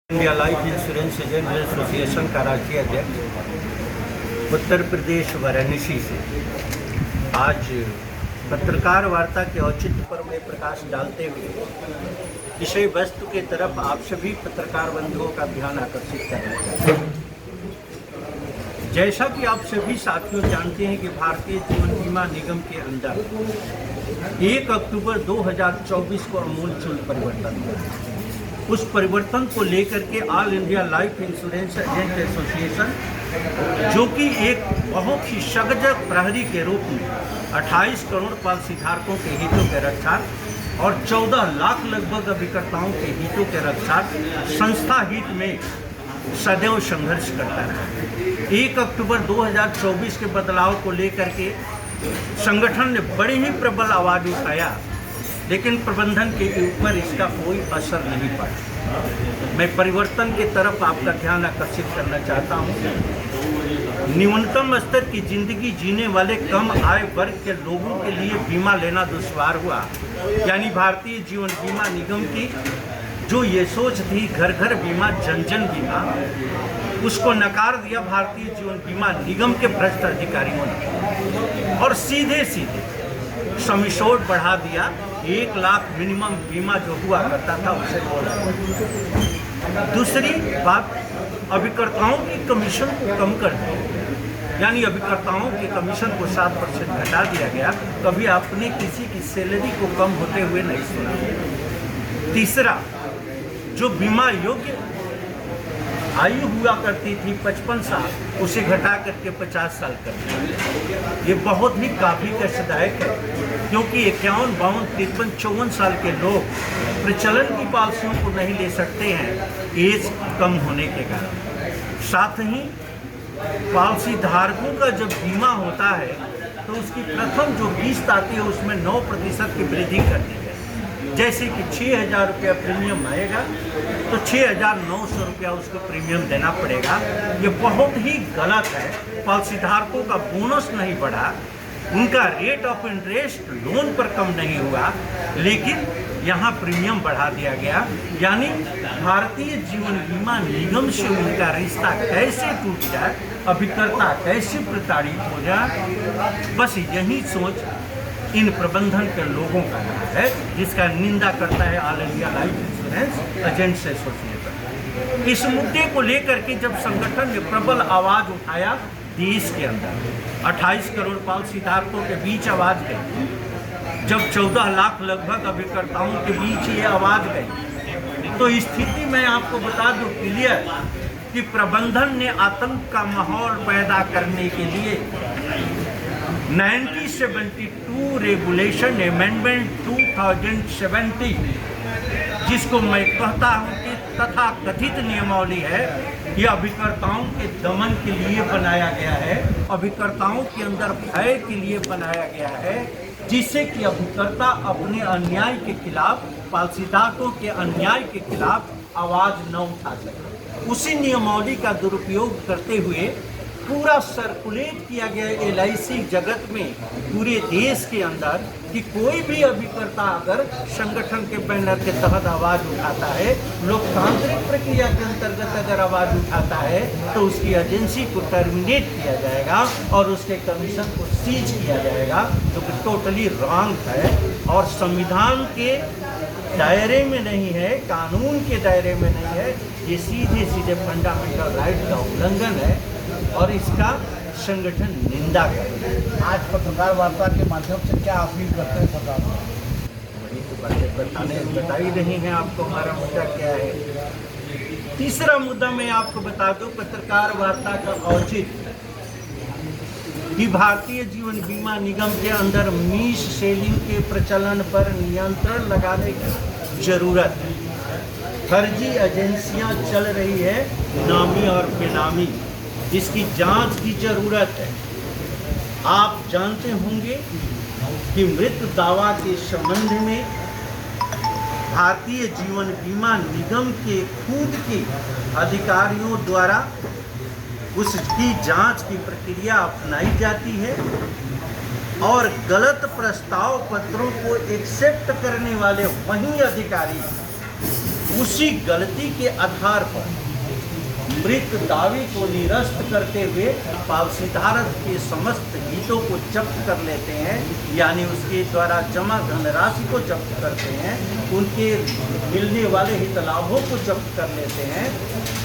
India life insurance agent association का राष्ट्रीय अध्यक्ष उत्तर प्रदेश वाराणसी से आज पत्रकार वार्ता के औचित्य पर में प्रकाश डालते हुए विषय वस्तु के तरफ आप सभी पत्रकार बंधुओं का ध्यान आकर्षित करना चाहते हैं। जैसा कि आप सभी साथियों जानते हैं कि भारतीय जीवन बीमा निगम के अंदर 1 अक्टूबर 2024 को आमूलचूल परिवर्तन हुआ। उस परिवर्तन को लेकर के all India life insurance agent association, जो कि एक बहुत ही सजग प्रहरी के रूप में 28 करोड़ पॉलिसी धारकों के हितों के रक्षा और 14 लाख लगभग अभिकर्ताओं के हितों के रक्षा संस्था हित में सदैव संघर्ष करता है। 1 अक्टूबर 2024 के बदलाव को लेकर के संगठन ने बड़ी ही प्रबल आवाज़ उठाया, लेकिन प्रबंधन के ऊपर इसका कोई असर नहीं पड़ा। मैं परिवर्तन की तरफ आपका ध्यान आकर्षित करना चाहता हूँ। न्यूनतम स्तर की जिंदगी जीने वाले कम आय वर्ग के लोगों के लिए बीमा लेना दुश्वार हुआ। यानी भारतीय जीवन बीमा निगम की जो ये सोच थी घर घर बीमा जन जन बीमा, उसको नकार दिया भारतीय जीवन बीमा निगम के भ्रष्ट अधिकारियों ने और सीधे सीधे समिशोर बढ़ा दिया। 1 लाख मिनिमम बीमा जो हुआ करता था उसे 2 लाख। दूसरी बात, अभिकर्ताओं की कमीशन को कम कर दिया, यानी अभिकर्ताओं के कमीशन को 7% घटा दिया गया। कभी आपने किसी की सैलरी को कम होते हुए नहीं सुना। तीसरा, जो बीमा योग्य आयु हुआ करती थी 55 साल, उसे घटा करके 50 साल कर दिया। ये बहुत ही काफ़ी कष्टदायक है, क्योंकि 51, 52, 53, 54 साल के लोग प्रचलन की पॉलिसियों को नहीं ले सकते हैं एज कम होने के कारण। साथ ही पॉलिसी धारकों का जब बीमा होता है तो उसकी प्रथम जो किस्त आती है उसमें 9% की वृद्धि कर दी है। जैसे कि 6,000 रुपया प्रीमियम आएगा तो 6,900 रुपया उसको प्रीमियम देना पड़ेगा। ये बहुत ही गलत है। पॉलिसी धारकों का बोनस नहीं बढ़ा, उनका रेट ऑफ इंटरेस्ट लोन पर कम नहीं हुआ, लेकिन यहाँ प्रीमियम बढ़ा दिया गया। यानी भारतीय जीवन बीमा निगम से उनका रिश्ता कैसे टूट जाए, अभिकर्ता कैसे प्रताड़ित हो जाए, बस यही सोच इन प्रबंधन के लोगों का है, जिसका निंदा करता है all India life insurance agents association. इस मुद्दे को लेकर के जब संगठन ने प्रबल आवाज़ उठाया, देश के अंदर 28 करोड़ पॉलिसी धारकों के बीच आवाज़ गई, जब 14 लाख लगभग अभिकर्ताओं के बीच ये आवाज़ गई, तो स्थिति में आपको बता दूं क्लियर कि प्रबंधन ने आतंक का माहौल पैदा करने के लिए 1972 रेगुलेशन अमेंडमेंट 2070, जिसको मैं कहता हूँ कि तथा कथित नियमावली है, यह अभिकर्ताओं के दमन के लिए बनाया गया है, अभिकर्ताओं के अंदर भय के लिए बनाया गया है, जिससे कि अभिकर्ता अपने अन्याय के खिलाफ, पॉलिसीधारकों के अन्याय के खिलाफ आवाज़ न उठा सके। उसी नियमावली का दुरुपयोग करते हुए पूरा सर्कुलेट किया गया LIC जगत में, पूरे देश के अंदर, कि कोई भी अभिकर्ता अगर संगठन के बैनर के तहत आवाज़ उठाता है, लोकतांत्रिक प्रक्रिया के अंतर्गत अगर आवाज़ उठाता है, तो उसकी एजेंसी को टर्मिनेट किया जाएगा और उसके कमीशन को सीज किया जाएगा, जो कि टोटली रॉन्ग है और संविधान के दायरे में नहीं है, कानून के दायरे में नहीं है। ये सीधे सीधे फंडामेंटल राइट का उल्लंघन है और इसका संगठन निंदा करता है। आज पत्रकार वार्ता के माध्यम से क्या अपील करते हैं सरकार? वही तो बातें बताई नहीं है आपको हमारा मुद्दा क्या है। तीसरा मुद्दा मैं आपको बता दूं, पत्रकार वार्ता का औचित्य कि भारतीय जीवन बीमा निगम के अंदर मीस सेलिंग के प्रचलन पर नियंत्रण लगाने की जरूरत है। फर्जी एजेंसियां चल रही है, नामी और बेनामी, इसकी जांच की जरूरत है। आप जानते होंगे कि मृत्यु दावा के संबंध में भारतीय जीवन बीमा निगम के खुद के अधिकारियों द्वारा उसकी जांच की प्रक्रिया अपनाई जाती है और गलत प्रस्ताव पत्रों को एक्सेप्ट करने वाले वही अधिकारी उसी गलती के आधार पर मृत दावी को निरस्त करते हुए पॉलिसीधारक के समस्त हितों को जब्त कर लेते हैं, यानी उसके द्वारा जमा धनराशि को जब्त करते हैं, उनके मिलने वाले हित लाभों को जब्त कर लेते हैं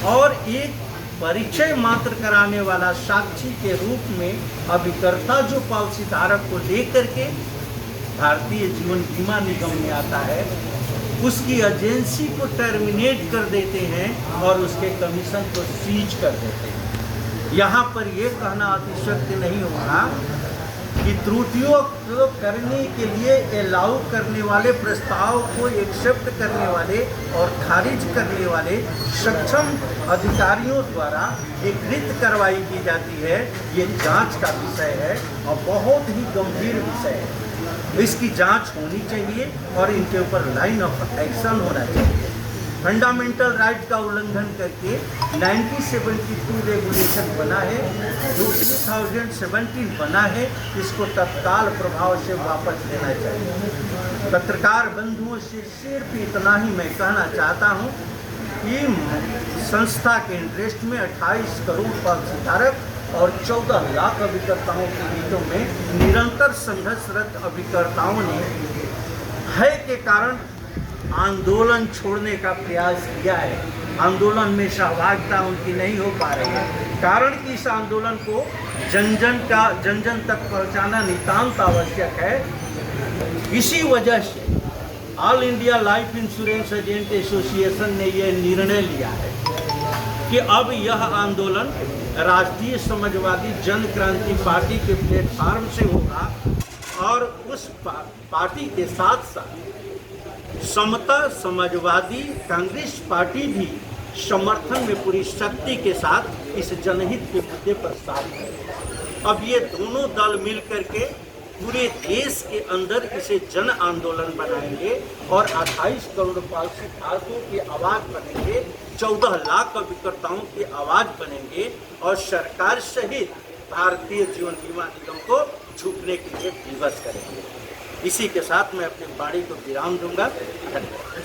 और एक परिचय मात्र कराने वाला साक्षी के रूप में अभिकर्ता जो पॉलिसीधारक को लेकर के भारतीय जीवन बीमा निगम में आता है, उसकी एजेंसी को टर्मिनेट कर देते हैं और उसके कमीशन को सीज कर देते हैं। यहाँ पर यह कहना अतिशयोक्ति नहीं होगा कि त्रुटियों को करने के लिए अलाउ करने वाले प्रस्ताव को एक्सेप्ट करने वाले और खारिज करने वाले सक्षम अधिकारियों द्वारा एक कृत कार्रवाई की जाती है। ये जांच का विषय है और बहुत ही गंभीर विषय है। इसकी जांच होनी चाहिए और इनके ऊपर लाइन ऑफ एक्शन होना चाहिए। फंडामेंटल राइट का उल्लंघन करके 1972 रेगुलेशन बना है, जो 2017 बना है, इसको तत्काल प्रभाव से वापस लेना चाहिए। पत्रकार बंधुओं से सिर्फ इतना ही मैं कहना चाहता हूँ कि संस्था के इंटरेस्ट में 28 करोड़ पॉलिसीधारक और 14 लाख अभिकर्ताओं के हितों में निरंतर संघर्षरत अभिकर्ताओं ने भय के कारण आंदोलन छोड़ने का प्रयास किया है। आंदोलन में सहभागिता उनकी नहीं हो पा रही है, कारण कि इस आंदोलन को जन जन तक पहुंचाना नितांत आवश्यक है। इसी वजह से all India life insurance agent association ने यह निर्णय लिया है कि अब यह आंदोलन राष्ट्रीय समाजवादी जन क्रांति पार्टी के प्लेटफार्म से होगा और उस पार्टी के साथ साथ समता समाजवादी कांग्रेस पार्टी भी समर्थन में पूरी शक्ति के साथ इस जनहित के मुद्दे पर साथ है। अब ये दोनों दल मिल करके पूरे देश के अंदर इसे जन आंदोलन बनाएंगे और 28 करोड़ पॉलिसी धारकों की आवाज़ बनेंगे, 14 लाख अभिकर्ताओं की आवाज़ बनेंगे और सरकार सहित भारतीय जीवन बीमा निगम को झुकने के लिए विवश करेंगे। इसी के साथ मैं अपनी वाणी को विराम दूंगा। धन्यवाद।